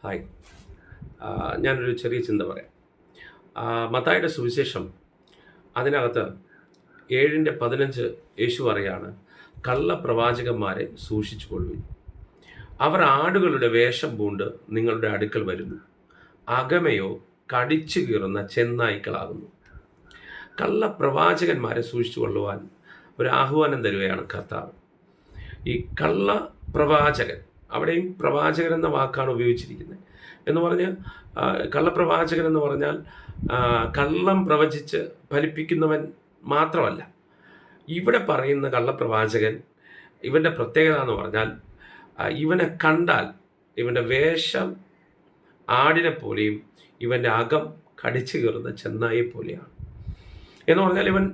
Hi. ഞാനൊരു ചെറിയ ചിന്ത പറയാം. മത്തായിയുടെ സുവിശേഷം അതിനകത്ത് 7:15 യേശു പറയാണ്, കള്ളപ്രവാചകന്മാരെ സൂക്ഷിച്ചുകൊള്ളുവിൻ. അവർ ആടുകളുടെ വേഷം പൂണ്ട് നിങ്ങളുടെ അടുക്കൽ വരുന്നു. അകമയോ കടിച്ചു കീറുന്ന ചെന്നായ്ക്കളാകുന്നു. കള്ളപ്രവാചകന്മാരെ സൂക്ഷിച്ചുകൊള്ളുവാൻ ഒരു ആഹ്വാനം തരികയാണ് കർത്താവ്. ഈ കള്ളപ്രവാചകൻ, അവിടെയും പ്രവാചകൻ എന്ന വാക്കാണ് ഉപയോഗിച്ചിരിക്കുന്നത്. എന്ന് പറഞ്ഞ് കള്ളപ്രവാചകൻ എന്ന് പറഞ്ഞാൽ കള്ളം പ്രവചിച്ച് ഫലിപ്പിക്കുന്നവൻ മാത്രമല്ല. ഇവിടെ പറയുന്ന കള്ളപ്രവാചകൻ, ഇവൻ്റെ പ്രത്യേകത എന്ന് പറഞ്ഞാൽ ഇവനെ കണ്ടാൽ ഇവൻ്റെ വേഷം ആടിനെ പോലെയും ഇവൻ്റെ അകം കടിച്ചു കയറുന്ന ചെന്നായെ പോലെയാണ്. എന്ന് പറഞ്ഞാൽ ഇവൻ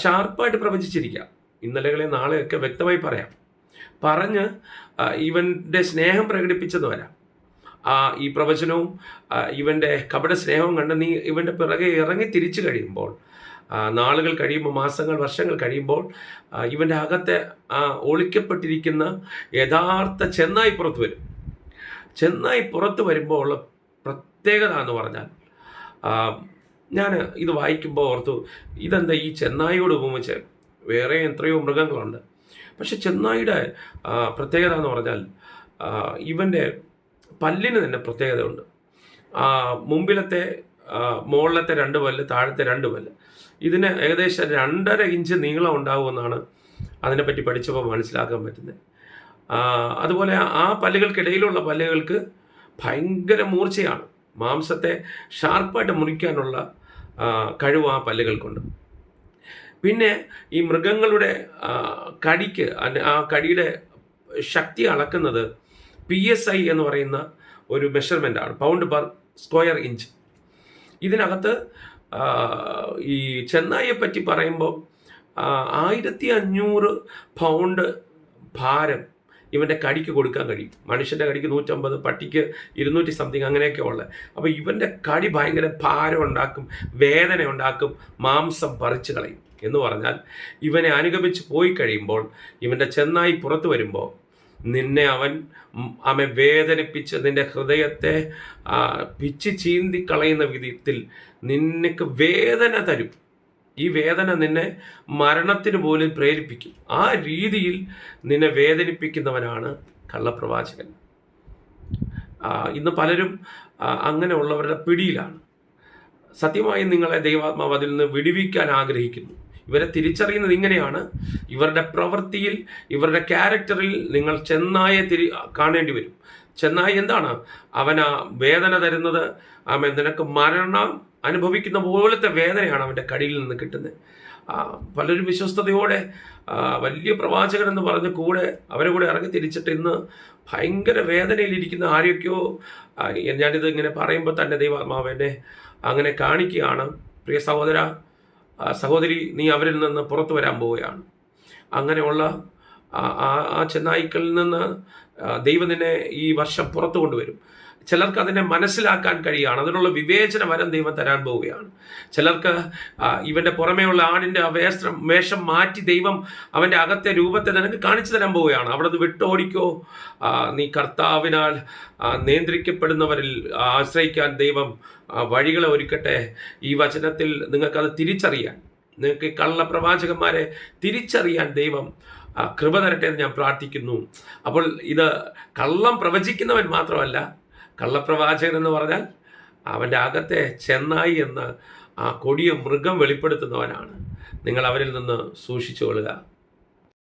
ഷാർപ്പായിട്ട് പ്രവചിച്ചിരിക്കാം. ഇന്നലകളെ നാളെയൊക്കെ വ്യക്തമായി പറയാം. പറഞ്ഞ് ഇവൻ്റെ സ്നേഹം പ്രകടിപ്പിച്ചെന്ന് വരാം. ഈ പ്രവചനവും ഇവൻ്റെ കപട സ്നേഹവും കണ്ട് നീ ഇവൻ്റെ പിറകെ ഇറങ്ങി തിരിച്ചു കഴിയുമ്പോൾ, നാളുകൾ കഴിയുമ്പോൾ, മാസങ്ങൾ, വർഷങ്ങൾ കഴിയുമ്പോൾ ഇവൻ്റെ അകത്തെ ഒളിക്കപ്പെട്ടിരിക്കുന്ന യഥാർത്ഥ ചെന്നായി പുറത്തു വരും. ചെന്നായി പുറത്തു വരുമ്പോൾ ഉള്ള പ്രത്യേകത എന്ന് പറഞ്ഞാൽ, ഞാൻ ഇത് വായിക്കുമ്പോൾ ഓർത്തു, ഇതെന്താ ഈ ചെന്നായിയോട് ഉപമിച്ച്? വേറെ എത്രയോ മൃഗങ്ങളുണ്ട്. പക്ഷെ ചെന്നായിയുടെ പ്രത്യേകത എന്ന് പറഞ്ഞാൽ ഇവൻ്റെ പല്ലിന് തന്നെ പ്രത്യേകതയുണ്ട്. മുമ്പിലത്തെ മുകളിലത്തെ 2 പല്ല്, താഴത്തെ 2 പല്ല്, ഇതിന് ഏകദേശം 2.5 ഇഞ്ച് നീളം ഉണ്ടാകുമെന്നാണ് അതിനെപ്പറ്റി പഠിച്ചപ്പോൾ മനസ്സിലാക്കാൻ പറ്റുന്നത്. അതുപോലെ ആ പല്ലുകൾക്കിടയിലുള്ള പല്ലുകൾക്ക് ഭയങ്കര മൂർച്ചയാണ്. മാംസത്തെ ഷാർപ്പായിട്ട് മുറിക്കാനുള്ള കഴിവ് ആ പല്ലുകൾക്കുണ്ട്. പിന്നെ ഈ മൃഗങ്ങളുടെ കടിക്ക്, ആ കടിയുടെ ശക്തി അളക്കുന്നത് PSI എന്ന് പറയുന്ന ഒരു മെഷർമെൻ്റാണ്, പൗണ്ട് പെർ സ്ക്വയർ ഇഞ്ച്. ഇതിനകത്ത് ഈ ചെന്നായിയെ പറ്റി പറയുമ്പോൾ 1500 പൗണ്ട് ഭാരം ഇവൻ്റെ കടിക്ക് കൊടുക്കാൻ കഴിയും. മനുഷ്യൻ്റെ കടിക്ക് 150, പട്ടിക്ക് 200 സംതിങ്, അങ്ങനെയൊക്കെ ഉള്ളത്. അപ്പോൾ ഇവൻ്റെ കടി ഭയങ്കര ഭാരം ഉണ്ടാക്കും, വേദന ഉണ്ടാക്കും, മാംസം പറിച്ചു കളയും. എന്ന് പറഞ്ഞാൽ ഇവനെ അനുഗമിച്ച് പോയി കഴിയുമ്പോൾ, ഇവൻ്റെ ചെന്നായി പുറത്തു വരുമ്പോൾ നിന്നെ അവൻ വേദനിപ്പിച്ച് നിന്റെ ഹൃദയത്തെ പിച്ച് ചീന്തി കളയുന്ന വിധത്തിൽ നിനക്ക് വേദന തരും. ഈ വേദന നിന്നെ മരണത്തിന് പോലും പ്രേരിപ്പിക്കും. ആ രീതിയിൽ നിന്നെ വേദനിപ്പിക്കുന്നവനാണ് കള്ളപ്രവാചകൻ. ഇന്ന് പലരും അങ്ങനെയുള്ളവരുടെ പിടിയിലാണ്. സത്യമായി നിങ്ങളെ ദൈവാത്മാവ് അതിൽ നിന്ന് വിടുവിക്കാൻ ആഗ്രഹിക്കുന്നു. ഇവരെ തിരിച്ചറിയുന്നത് ഇങ്ങനെയാണ്: ഇവരുടെ പ്രവൃത്തിയിൽ, ഇവരുടെ ക്യാരക്ടറിൽ നിങ്ങൾ ചെന്നായെ കാണേണ്ടി വരും. ചെന്നായി എന്താണ്? അവന് വേദന തരുന്നത്, നിനക്ക് മരണം അനുഭവിക്കുന്ന പോലത്തെ വേദനയാണ് അവൻ്റെ കടിയിൽ നിന്ന് കിട്ടുന്നത്. പലരും വിശ്വസ്തയോടെ വലിയ പ്രവാചകൻ എന്ന് പറഞ്ഞ് അവരെ കൂടെ ഇറങ്ങി തിരിച്ചിട്ട് ഇന്ന് ഭയങ്കര വേദനയിലിരിക്കുന്ന ആരെയൊക്കെയോ, ഞാനിത് ഇങ്ങനെ പറയുമ്പോൾ തന്നെ ദൈവാത്മാവ് എന്നെ അങ്ങനെ കാണിക്കുകയാണ്. പ്രിയ സഹോദരി, നീ അവരിൽ നിന്ന് പുറത്തു വരാൻ പോവുകയാണ്. അങ്ങനെയുള്ള ആ ചെന്നായ്ക്കളിൽ നിന്ന് ദൈവം നിന്നെ ഈ വർഷം പുറത്തു കൊണ്ടുവരും. ചിലർക്ക് അതിനെ മനസ്സിലാക്കാൻ കഴിയുകയാണ്. അതിനുള്ള വിവേചന വരം ദൈവം തരാൻ പോവുകയാണ്. ചിലർക്ക് ഇവൻ്റെ പുറമേയുള്ള ആടിൻ്റെ വേഷം മാറ്റി ദൈവം അവൻ്റെ അകത്തെ രൂപത്തെ നിനക്ക് കാണിച്ചു തരാൻ പോവുകയാണ്. അവിടെ നിന്ന് വിട്ടോടിക്കോ. നീ കർത്താവിനാൽ നിയന്ത്രിക്കപ്പെടുന്നവരിൽ ആശ്രയിക്കാൻ ദൈവം വഴികളെ ഒരുക്കട്ടെ. ഈ വചനത്തിൽ നിങ്ങൾക്കത് തിരിച്ചറിയാൻ, നിങ്ങൾക്ക് കള്ളപ്രവാചകന്മാരെ തിരിച്ചറിയാൻ ദൈവം കൃപ തരട്ടെ എന്ന് ഞാൻ പ്രാർത്ഥിക്കുന്നു. അപ്പോൾ ഇത് കള്ളം പ്രവചിക്കുന്നവൻ മാത്രമല്ല, കള്ളപ്രവാചകൻ എന്ന് പറഞ്ഞാൽ അവൻ്റെ അകത്തെ ചെന്നായി എന്ന ആ കൊടിയ മൃഗം വെളിപ്പെടുത്തുന്നവനാണ്. നിങ്ങൾ അവരിൽ നിന്ന് സൂക്ഷിച്ചു കൊള്ളുക.